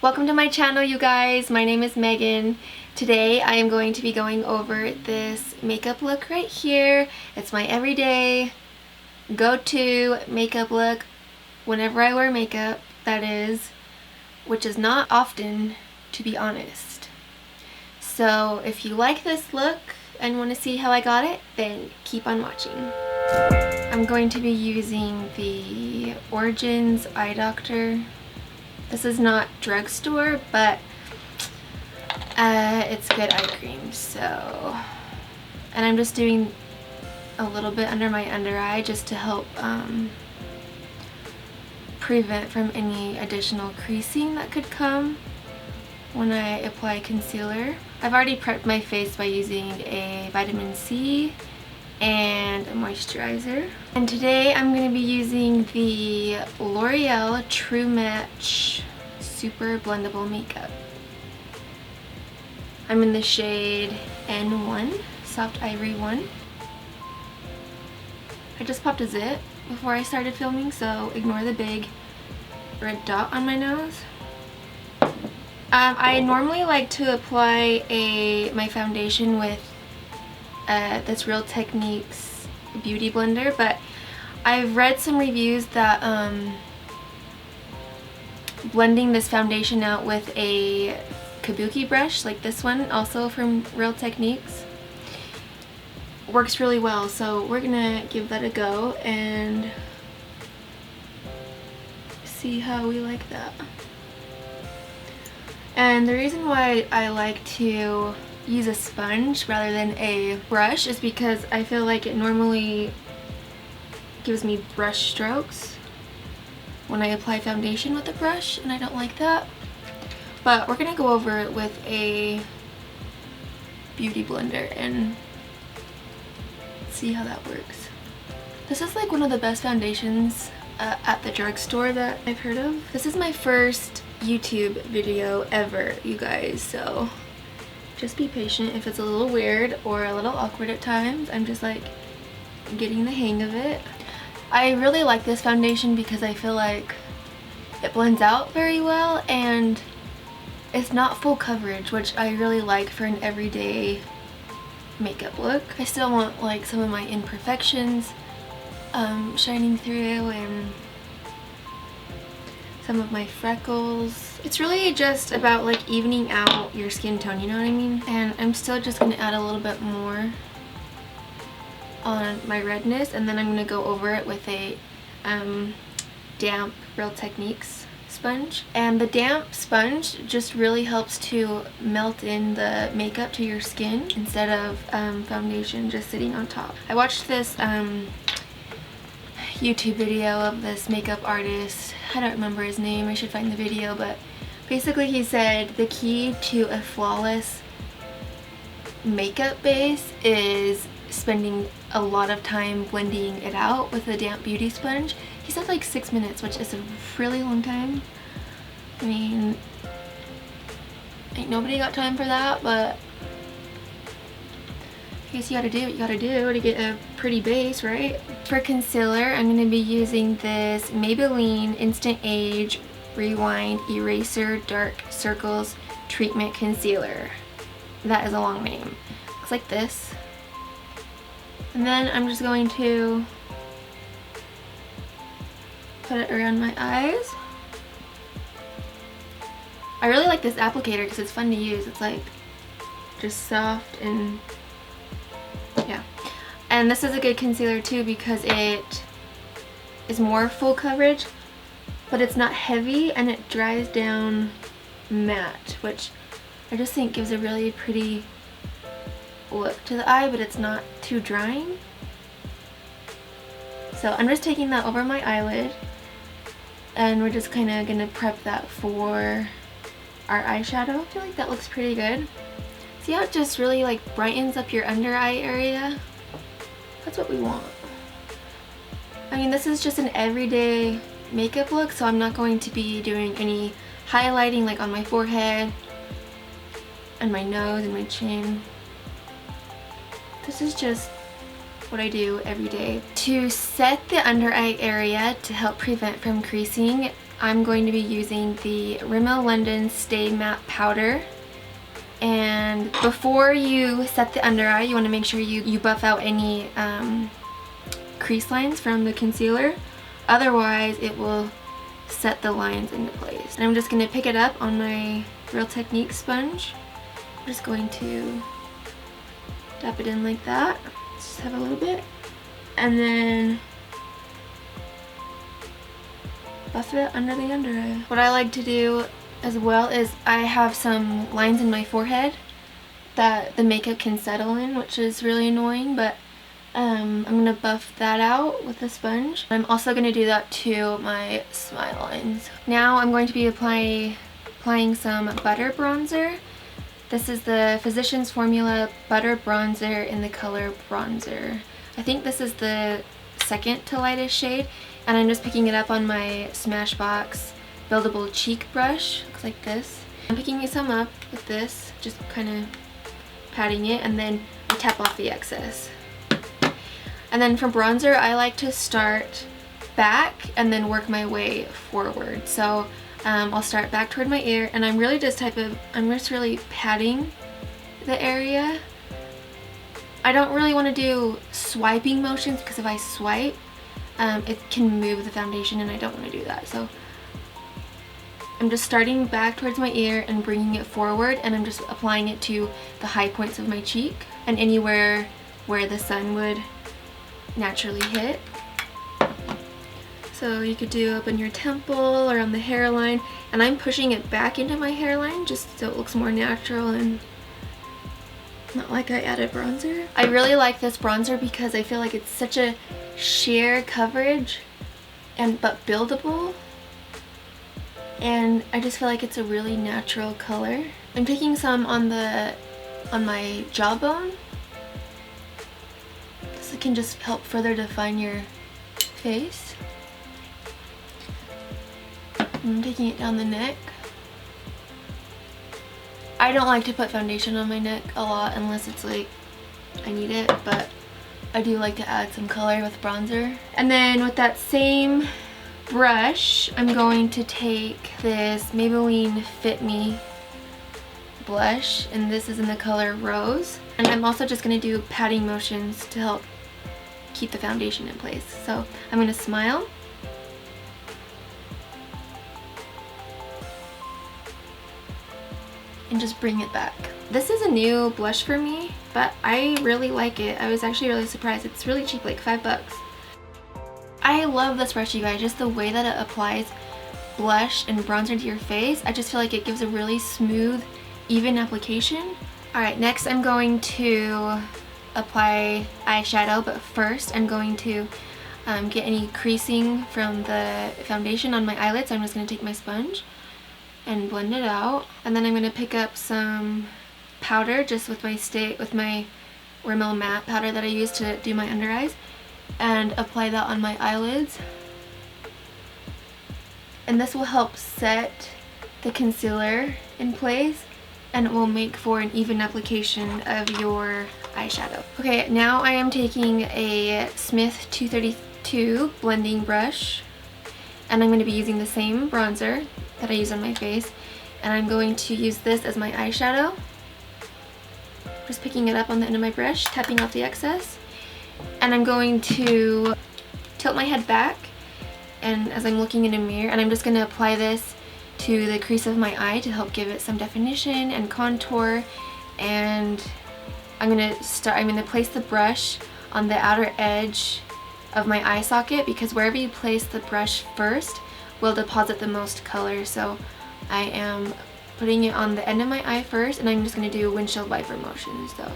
Welcome to my channel, you guys. My name is Megan. Today I am going to be going over this makeup look right here. It's my everyday go-to makeup look whenever I wear makeup, that is, which is not often, to be honest. So if you like this look and want to see how I got it, then keep on watching. I'm going to be using the Origins Eye Doctor. This is not Drugstore, but it's good eye cream. So, and I'm just doing a little bit under my under eye just to help prevent from any additional creasing that could come when I apply concealer. I've already prepped my face by using a vitamin C and a moisturizer. And today I'm going to be using the L'Oreal True Match Super Blendable Makeup. I'm in the shade N1, Soft Ivory 1. I just popped a zit before I started filming, so ignore the big red dot on my nose. I normally like to apply my foundation with this Real Techniques Beauty Blender, but I've read some reviews that blending this foundation out with a kabuki brush like this one, also from Real Techniques, works really well. So we're gonna give that a go and see how we like that. And the reason why I like to use a sponge rather than a brush is because I feel like it normally gives me brush strokes when I apply foundation with a brush, and I don't like that. But we're gonna go over it with a beauty blender and see how that works. This is like one of the best foundations at the drugstore that I've heard of. This is my first YouTube video ever, you guys, so just be patient if it's a little weird or a little awkward at times. I'm just like getting the hang of it. I really like this foundation because I feel like it blends out very well and it's not full coverage, which I really like for an everyday makeup look. I still want like some of my imperfections shining through and some of my freckles. It's really just about like evening out your skin tone, you know what I mean? And I'm still just going to add a little bit more on my redness, and then I'm going to go over it with a damp Real Techniques sponge. And the damp sponge just really helps to melt in the makeup to your skin instead of foundation just sitting on top. I watched this YouTube video of this makeup artist. I don't remember his name, I should find the video, but basically he said the key to a flawless makeup base is spending a lot of time blending it out with a damp beauty sponge. He said like 6 minutes, which is a really long time. I mean, ain't nobody got time for that, but I guess you gotta do what you gotta do to get a pretty base, right? For concealer, I'm gonna be using this Maybelline Instant Age Rewind Eraser Dark Circles Treatment Concealer. That is a long name. Looks like this. And then I'm just going to put it around my eyes. I really like this applicator because it's fun to use. It's like just soft and yeah. And this is a good concealer too because it is more full coverage, but it's not heavy and it dries down matte, which I just think gives a really pretty look to the eye, but it's not too drying. So I'm just taking that over my eyelid and we're just kind of gonna prep that for our eyeshadow. I feel like that looks pretty good. See how it just really like brightens up your under eye area? That's what we want. I mean, this is just an everyday makeup look, so I'm not going to be doing any highlighting like on my forehead and my nose and my chin. This is just what I do every day. To set the under eye area to help prevent from creasing, I'm going to be using the Rimmel London Stay Matte Powder. And before you set the under eye, you want to make sure you buff out any crease lines from the concealer. Otherwise, it will set the lines into place. And I'm just going to pick it up on my Real Technique sponge. I'm just going to dab it in like that. Just have a little bit. And then buff it under the under eye. What I like to do as well is I have some lines in my forehead that the makeup can settle in, which is really annoying, but I'm going to buff that out with a sponge. I'm also going to do that to my smile lines. Now I'm going to be applying some butter bronzer. This is the Physicians Formula Butter Bronzer in the color Bronzer. I think this is the second to lightest shade, and I'm just picking it up on my Smashbox buildable cheek brush. Looks like this. I'm picking some up with this, just kind of patting it, and then I tap off the excess. And then for bronzer, I like to start back and then work my way forward. So I'll start back toward my ear, and I'm really just really patting the area. I don't really want to do swiping motions, because if I swipe, it can move the foundation, and I don't want to do that. So I'm just starting back towards my ear and bringing it forward, and I'm just applying it to the high points of my cheek and anywhere where the sun would naturally hit. So you could do up in your temple or on the hairline, and I'm pushing it back into my hairline just so it looks more natural and not like I added bronzer. I really like this bronzer because I feel like it's such a sheer coverage but buildable. And I just feel like it's a really natural color. I'm taking some on my jawbone. This can just help further define your face. I'm taking it down the neck. I don't like to put foundation on my neck a lot unless it's like I need it, but I do like to add some color with bronzer. And then with that same brush, I'm going to take this Maybelline Fit Me blush, and this is in the color Rose. And I'm also just going to do patting motions to help keep the foundation in place. So I'm going to smile. And just bring it back. This is a new blush for me, but I really like it. I was actually really surprised. It's really cheap, like $5. I love this brush, you guys. Just the way that it applies blush and bronzer to your face. I just feel like it gives a really smooth, even application. Alright, next I'm going to apply eyeshadow, but first I'm going to get any creasing from the foundation on my eyelids. I'm just going to take my sponge and blend it out. And then I'm going to pick up some powder just with my Rimmel matte powder that I use to do my under eyes, and apply that on my eyelids. And this will help set the concealer in place, and it will make for an even application of your eyeshadow. Okay, now I am taking a Smith 232 blending brush, and I'm going to be using the same bronzer that I use on my face, and I'm going to use this as my eyeshadow. Just picking it up on the end of my brush, tapping off the excess, and I'm going to tilt my head back, and as I'm looking in a mirror, and I'm just going to apply this to the crease of my eye to help give it some definition and contour. And I'm going to place the brush on the outer edge of my eye socket, because wherever you place the brush first will deposit the most color. So I am putting it on the end of my eye first, and I'm just going to do windshield wiper motions. So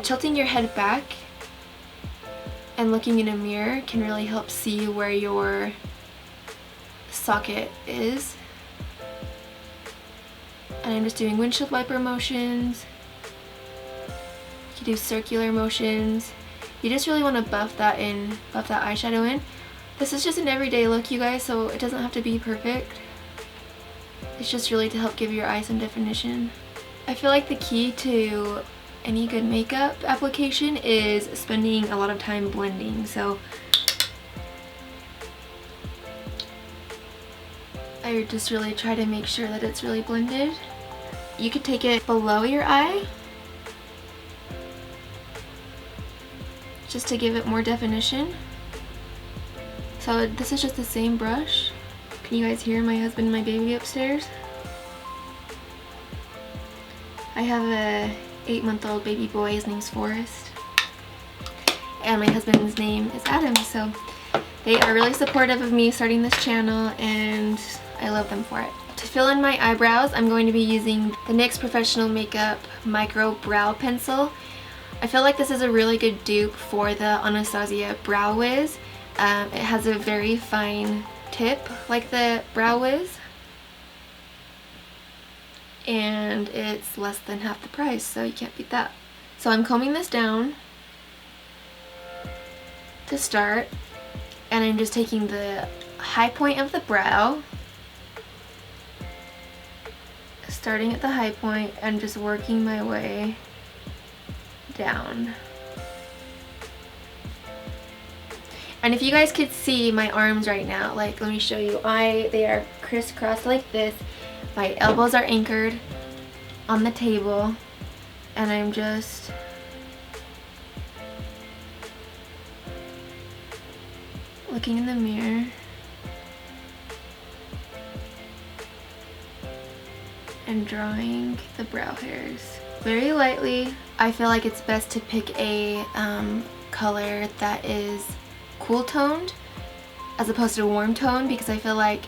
tilting your head back and looking in a mirror can really help see where your socket is. And I'm just doing windshield wiper motions. You can do circular motions. You just really want to buff that eyeshadow in. This is just an everyday look, you guys, so it doesn't have to be perfect. It's just really to help give your eye some definition. I feel like the key to any good makeup application is spending a lot of time blending. So I just really try to make sure that it's really blended. You could take it below your eye just to give it more definition. So this is just the same brush. Can you guys hear my husband and my baby upstairs? I have a 8-month-old baby boy. His name's Forrest. And my husband's name is Adam. So they are really supportive of me starting this channel, and I love them for it. To fill in my eyebrows, I'm going to be using the NYX Professional Makeup Micro Brow Pencil. I feel like this is a really good dupe for the Anastasia Brow Wiz. It has a very fine tip like the Brow Wiz, and it's less than half the price, so you can't beat that. So I'm combing this down to start, and I'm just taking the high point of the brow, starting at the high point and just working my way down. And if you guys could see my arms right now, like, let me show you. They are crisscrossed like this. My elbows are anchored on the table, and I'm just looking in the mirror and drawing the brow hairs very lightly. I feel like it's best to pick a color that is cool toned as opposed to warm toned, because I feel like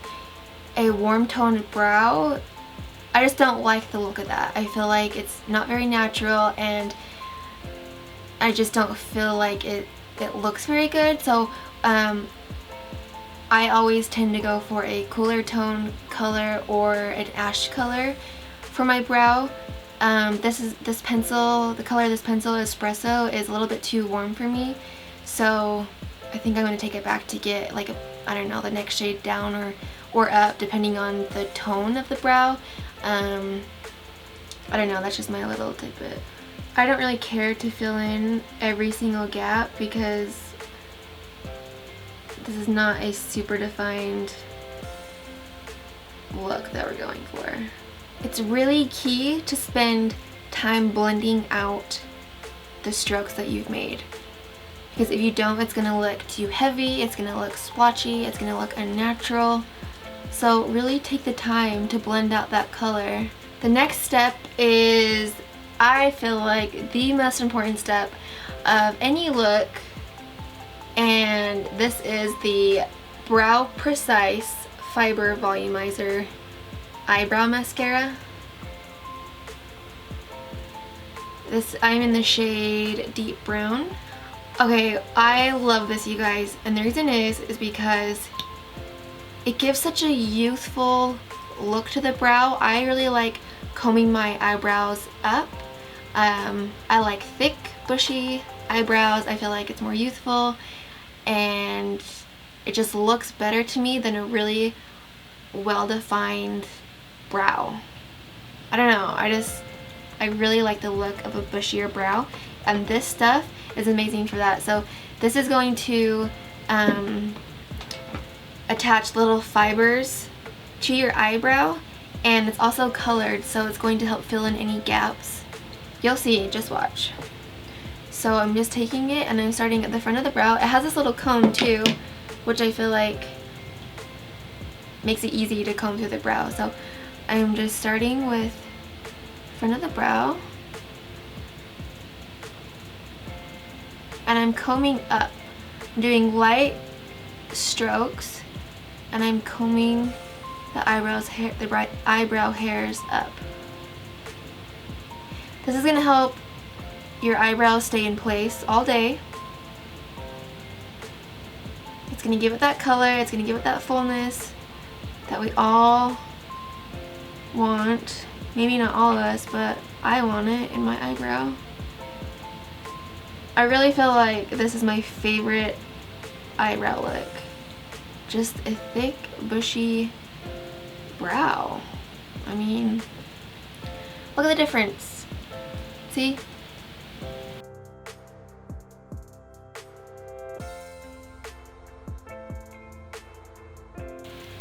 a warm toned brow, I just don't like the look of that. I feel like it's not very natural, and I just don't feel like it looks very good. So I always tend to go for a cooler tone color or an ash color for my brow. This pencil, the color of this pencil, Espresso, is a little bit too warm for me, so I think I'm going to take it back to get like a, I don't know, the next shade down or up depending on the tone of the brow. I don't know, that's just my little tidbit. I don't really care to fill in every single gap because this is not a super defined look that we're going for. It's really key to spend time blending out the strokes that you've made, because if you don't, it's going to look too heavy, it's going to look splotchy, it's going to look unnatural. So really take the time to blend out that color. The next step is, I feel like, the most important step of any look, and this is the Brow Precise Fiber Volumizer Eyebrow Mascara. I'm in the shade Deep Brown. Okay, I love this, you guys, and the reason is because it gives such a youthful look to the brow. I really like combing my eyebrows up. I like thick, bushy eyebrows. I feel like it's more youthful, and it just looks better to me than a really well-defined brow. I don't know, I really like the look of a bushier brow, and this stuff is amazing for that. So this is going to attach little fibers to your eyebrow, and it's also colored, so it's going to help fill in any gaps. You'll see, just watch. So I'm just taking it and I'm starting at the front of the brow. It has this little comb too, which I feel like makes it easy to comb through the brow. So I'm just starting with front of the brow, and I'm combing up. I'm doing light strokes, and I'm combing the eyebrow hairs up. This is going to help your eyebrows stay in place all day. It's going to give it that color, it's going to give it that fullness that we all want. Maybe not all of us, but I want it in my eyebrow. I really feel like this is my favorite eyebrow look. Just a thick, bushy brow. I mean, look at the difference. See?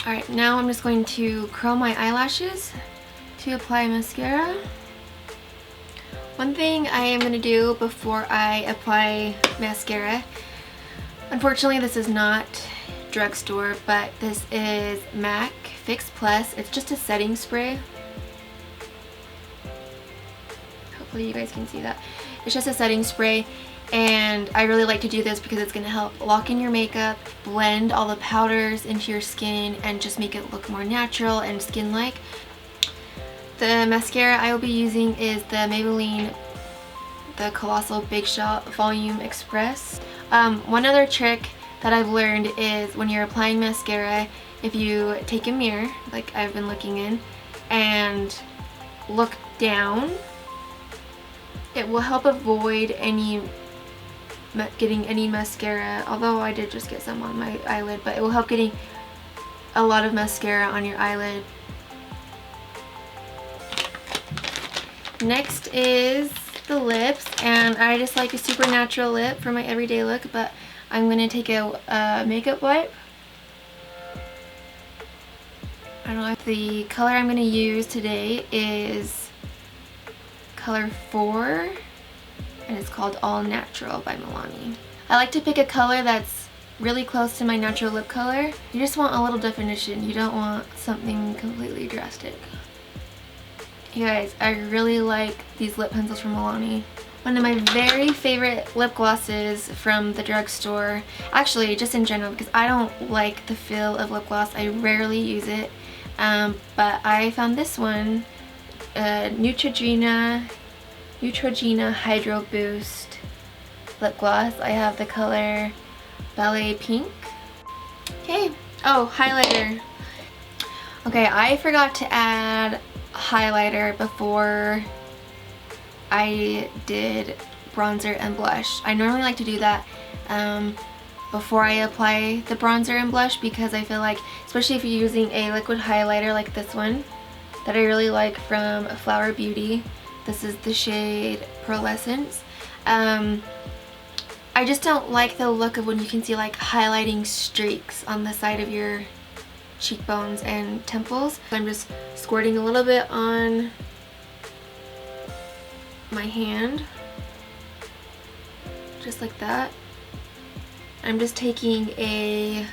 Alright, now I'm just going to curl my eyelashes to apply mascara. One thing I am going to do before I apply mascara, unfortunately this is not Drugstore, but this is MAC Fix Plus. It's just a setting spray. Hopefully you guys can see that. It's just a setting spray, and I really like to do this because it's going to help lock in your makeup, blend all the powders into your skin, and just make it look more natural and skin-like. The mascara I will be using is the Maybelline, the Colossal Big Shot Volume Express. One other trick that I've learned is when you're applying mascara, if you take a mirror, like I've been looking in, and look down, it will help avoid getting any mascara, although I did just get some on my eyelid, but it will help getting a lot of mascara on your eyelid. Next is the lips, and I just like a super natural lip for my everyday look, but I'm going to take a makeup wipe. I don't know, the color I'm going to use today is color 4, and it's called All Natural by MILANI. I like to pick a color that's really close to my natural lip color. You just want a little definition. You don't want something completely drastic. You guys, I really like these lip pencils from MILANI. One of my very favorite lip glosses from the drugstore, actually just in general, because I don't like the feel of lip gloss. I rarely use it, but I found this one, Neutrogena Hydro Boost lip gloss. I have the color Ballet Pink. Okay, oh, highlighter. Okay, I forgot to add highlighter before I did bronzer and blush. I normally like to do that before I apply the bronzer and blush, because I feel like, especially if you're using a liquid highlighter like this one that I really like from Flower Beauty. This is the shade Pearlescence. I just don't like the look of when you can see like highlighting streaks on the side of your cheekbones and temples. I'm just squirting a little bit on my hand, just like that. I'm just taking this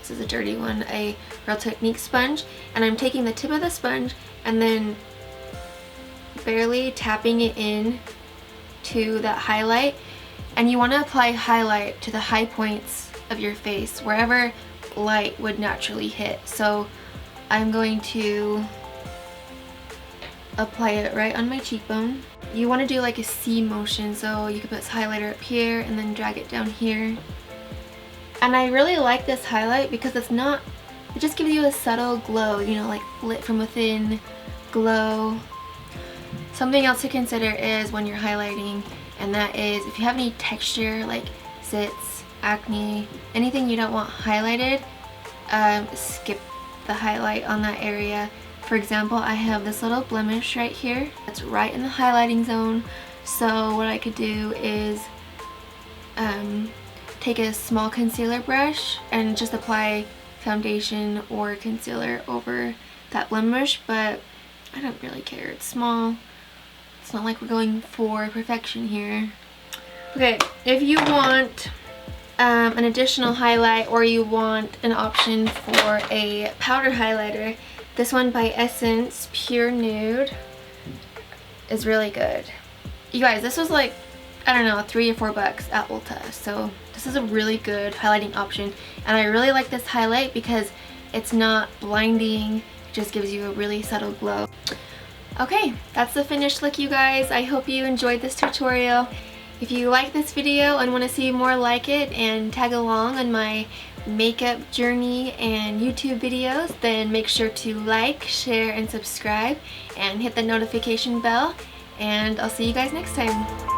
is a dirty one, a Real Technique sponge, and I'm taking the tip of the sponge and then barely tapping it in to that highlight. And you want to apply highlight to the high points of your face, wherever light would naturally hit. So I'm going to apply it right on my cheekbone. You want to do like a C motion, so you could put this highlighter up here and then drag it down here. And I really like this highlight because it just gives you a subtle glow, you know, like lit from within glow. Something else to consider is when you're highlighting, and that is if you have any texture like zits, acne, anything you don't want highlighted, skip the highlight on that area. For example, I have this little blemish right here that's right in the highlighting zone, so what I could do is take a small concealer brush and just apply foundation or concealer over that blemish, but I don't really care, it's small. It's not like we're going for perfection here. Okay, if you want an additional highlight, or you want an option for a powder highlighter, this one by Essence Pure Nude is really good. You guys, this was like, I don't know, $3 or $4 at Ulta, so this is a really good highlighting option, and I really like this highlight because it's not blinding, it just gives you a really subtle glow. Okay, that's the finished look, you guys. I hope you enjoyed this tutorial. If you like this video and want to see more like it and tag along on my makeup journey and YouTube videos, then make sure to like, share, and subscribe, and hit the notification bell, and I'll see you guys next time.